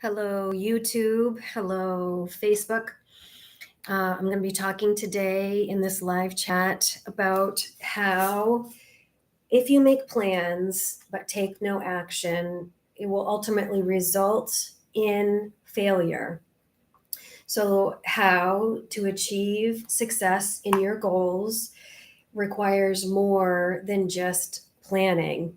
Hello, YouTube. Hello, Facebook. I'm going to be talking today in this live chat about how, if you make plans but take no action, it will ultimately result in failure. So, how to achieve success in your goals requires more than just planning.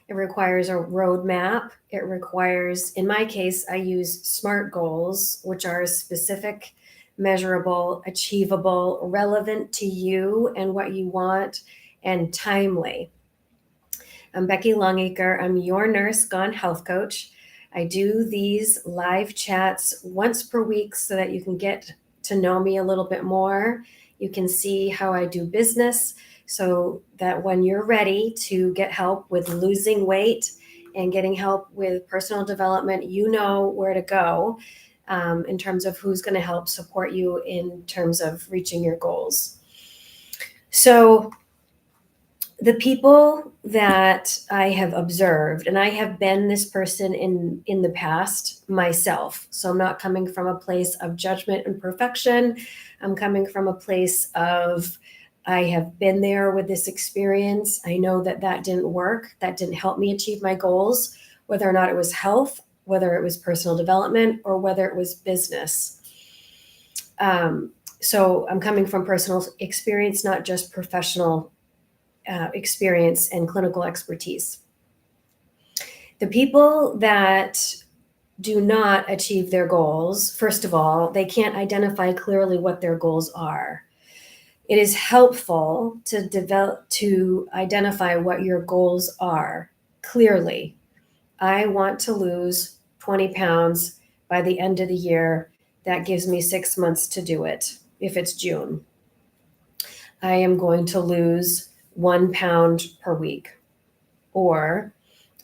It requires a roadmap. It requires, in my case, I use SMART goals, which are specific, measurable, achievable, relevant to you and what you want, and timely. I'm Becky Longacre. I'm your nurse gone health coach. I do these live chats once per week so that you can get to know me a little bit more. You can see how I do business so that when you're ready to get help with losing weight and getting help with personal development, you know where to go in terms of who's going to help support you in terms of reaching your goals. So, the people that I have observed, and I have been this person in the past myself. So I'm not coming from a place of judgment and perfection. I'm coming from a place of I have been there with this experience. I know that didn't work. That didn't help me achieve my goals, whether or not it was health, whether it was personal development, or whether it was business. So I'm coming from personal experience, not just professional experience and clinical expertise. The people that do not achieve their goals, first of all, they can't identify clearly what their goals are. It is helpful to identify what your goals are clearly. I want to lose 20 pounds by the end of the year. That gives me 6 months to do it if it's June. I am going to lose 1 pound per week. Or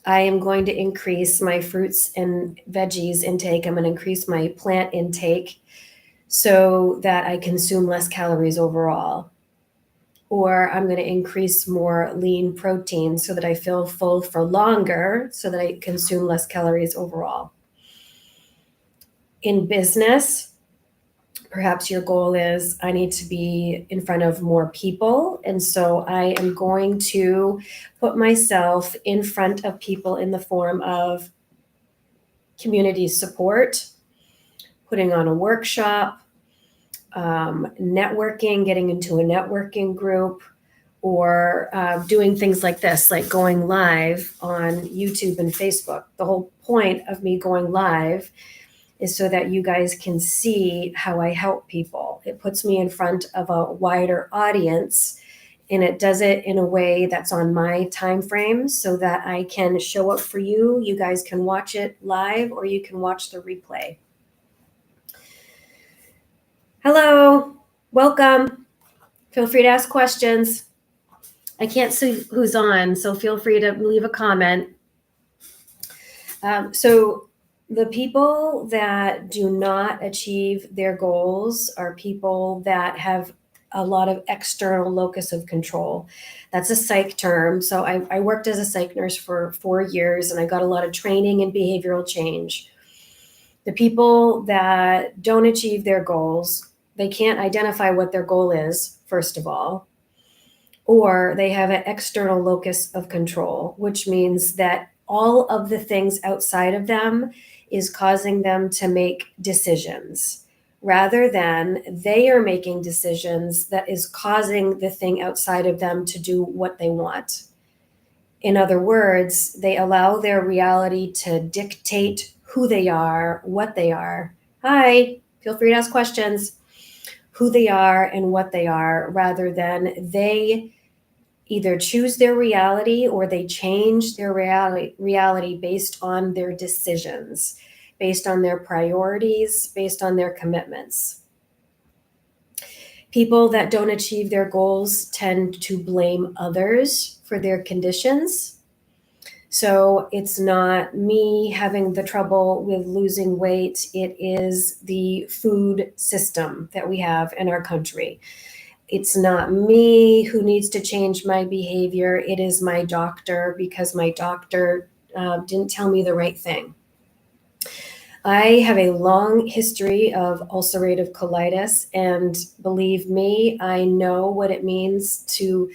I am going to increase my fruits and veggies intake. I'm going to increase my plant intake so that I consume less calories overall. Or I'm going to increase more lean protein so that I feel full for longer so that I consume less calories overall. In business, perhaps your goal is I need to be in front of more people. And so I am going to put myself in front of people in the form of community support, putting on a workshop, networking, getting into a networking group, or doing things like this, like going live on YouTube and Facebook. The whole point of me going live is so that you guys can see how I help people. It puts me in front of a wider audience, and it does it in a way that's on my time frame so that I can show up for you. You guys can watch it live or you can watch the replay. Hello, welcome. Feel free to ask questions. I can't see who's on, so feel free to leave a comment. So the people that do not achieve their goals are people that have a lot of external locus of control. That's a psych term. So I worked as a psych nurse for 4 years, and I got a lot of training in behavioral change. The people that don't achieve their goals, they can't identify what their goal is, first of all, or they have an external locus of control, which means that all of the things outside of them is causing them to make decisions rather than they are making decisions that is causing the thing outside of them to do what they want. In other words, they allow their reality to dictate who they are, what they are. Hi, feel free to ask questions. Who they are and what they are, rather than they either choose their reality or they change their reality based on their decisions, based on their priorities, based on their commitments. People that don't achieve their goals tend to blame others for their conditions. So it's not me having the trouble with losing weight. It is the food system that we have in our country. It's not me who needs to change my behavior. It is my doctor because my doctor didn't tell me the right thing. I have a long history of ulcerative colitis, and believe me, I know what it means to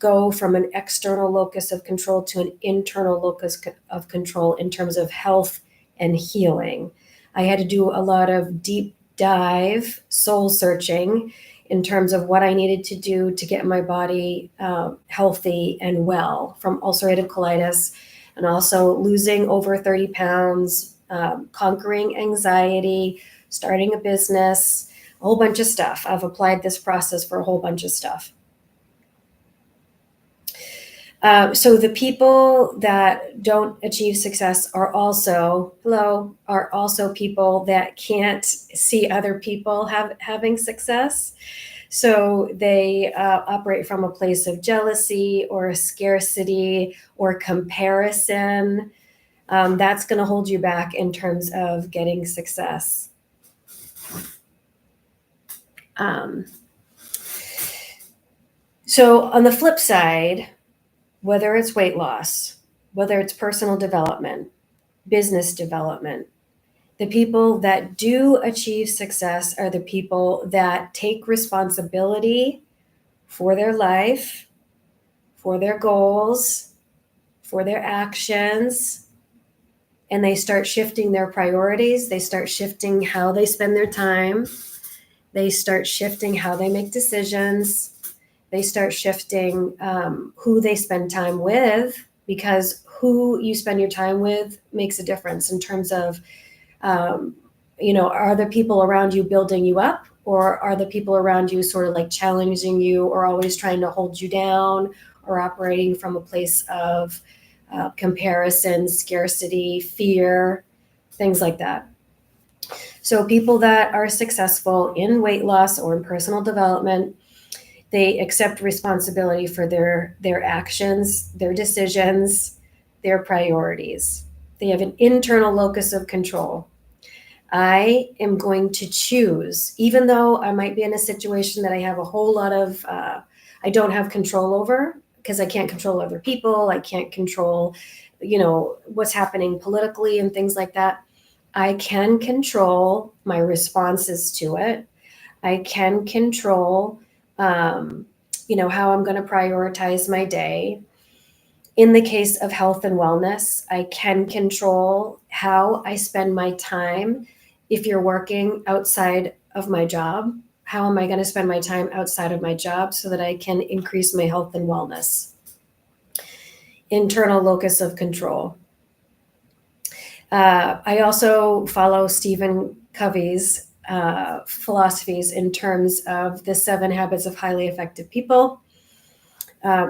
go from an external locus of control to an internal locus of control in terms of health and healing. I had to do a lot of deep dive soul searching in terms of what I needed to do to get my body healthy and well from ulcerative colitis, and also losing over 30 pounds, conquering anxiety, starting a business, a whole bunch of stuff. I've applied this process for a whole bunch of stuff. So the people that don't achieve success are also people that can't see other people having success. So they operate from a place of jealousy or scarcity or comparison. That's going to hold you back in terms of getting success. So on the flip side, whether it's weight loss, whether it's personal development, business development, the people that do achieve success are the people that take responsibility for their life, for their goals, for their actions, and they start shifting their priorities. They start shifting how they spend their time. They start shifting how they make decisions. They start shifting who they spend time with, because who you spend your time with makes a difference in terms of, are the people around you building you up, or are the people around you sort of like challenging you or always trying to hold you down, or operating from a place of comparison, scarcity, fear, things like that. So people that are successful in weight loss or in personal development, they accept responsibility for their actions, their decisions, their priorities. They have an internal locus of control. I am going to choose, even though I might be in a situation that I have a whole lot of, I don't have control over, because I can't control other people. I can't control, what's happening politically and things like that. I can control my responses to it. I can control how I'm going to prioritize my day. In the case of health and wellness, I can control how I spend my time. If you're working outside of my job, how am I going to spend my time outside of my job so that I can increase my health and wellness? Internal locus of control. I also follow Stephen Covey's philosophies in terms of the 7 habits of highly effective people.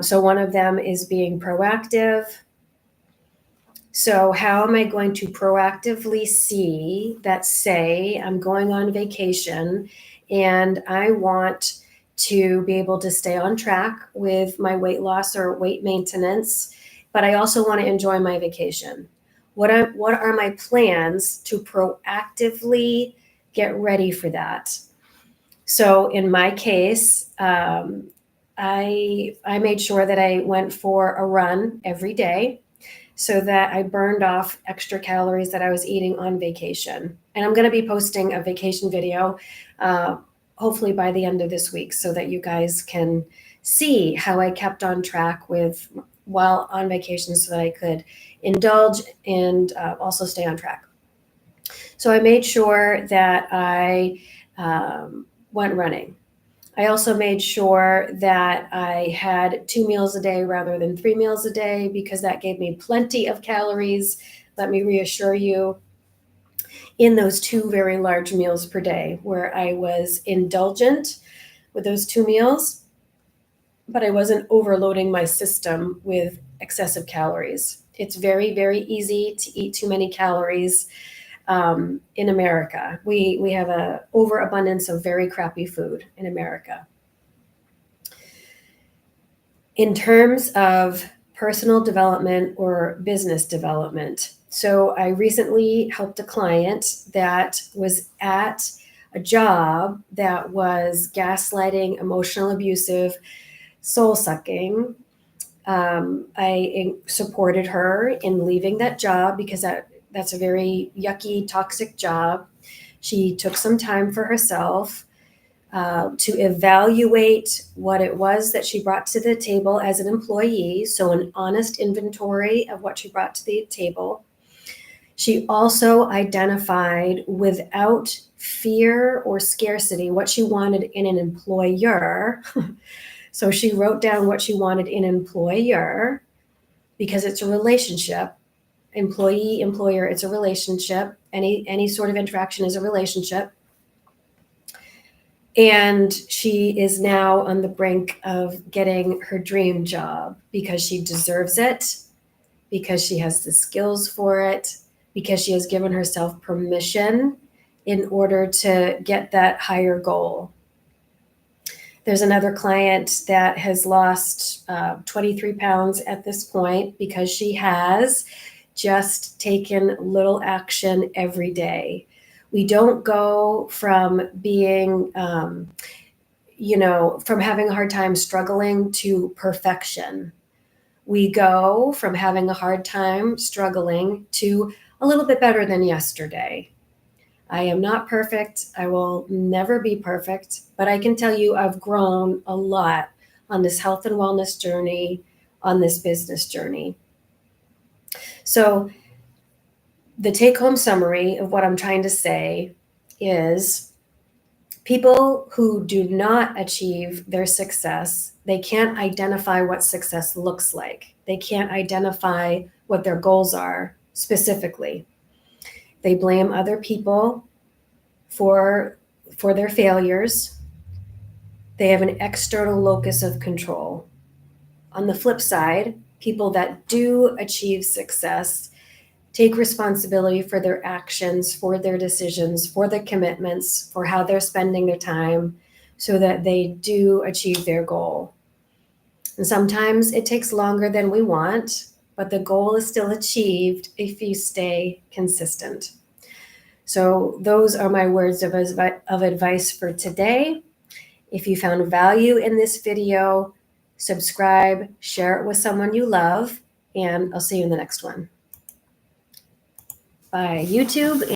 So one of them is being proactive. So how am I going to proactively see that, say, I'm going on vacation and I want to be able to stay on track with my weight loss or weight maintenance, but I also want to enjoy my vacation. What are my plans to proactively get ready for that? So in my case, I made sure that I went for a run every day so that I burned off extra calories that I was eating on vacation. And I'm going to be posting a vacation video, hopefully by the end of this week, so that you guys can see how I kept on track while on vacation, so that I could indulge and also stay on track. So I made sure that I went running. I also made sure that I had 2 meals a day rather than 3 meals a day, because that gave me plenty of calories. Let me reassure you, in those 2 very large meals per day, where I was indulgent with those 2 meals, but I wasn't overloading my system with excessive calories. It's very, very easy to eat too many calories. In America, we have an overabundance of very crappy food in America. In terms of personal development or business development, so I recently helped a client that was at a job that was gaslighting, emotional abusive, soul sucking. I supported her in leaving that job, because that That's a very yucky, toxic job. She took some time for herself to evaluate what it was that she brought to the table as an employee. So, an honest inventory of what she brought to the table. She also identified without fear or scarcity what she wanted in an employer. So she wrote down what she wanted in an employer because it's a relationship. Employee, employer, it's a relationship. Any sort of interaction is a relationship. And she is now on the brink of getting her dream job because she deserves it, because she has the skills for it, because she has given herself permission in order to get that higher goal. There's another client that has lost 23 pounds at this point because she has just taken little action every day. We don't go from being, from having a hard time struggling to perfection. We go from having a hard time struggling to a little bit better than yesterday. I am not perfect. I will never be perfect, but I can tell you I've grown a lot on this health and wellness journey, on this business journey. So the take-home summary of what I'm trying to say is people who do not achieve their success, they can't identify what success looks like. They can't identify what their goals are specifically. They blame other people for their failures. They have an external locus of control. On the flip side, people that do achieve success take responsibility for their actions, for their decisions, for their commitments, for how they're spending their time so that they do achieve their goal. And sometimes it takes longer than we want, but the goal is still achieved if you stay consistent. So those are my words of advice for today. If you found value in this video, subscribe, share it with someone you love, and I'll see you in the next one. Bye, YouTube.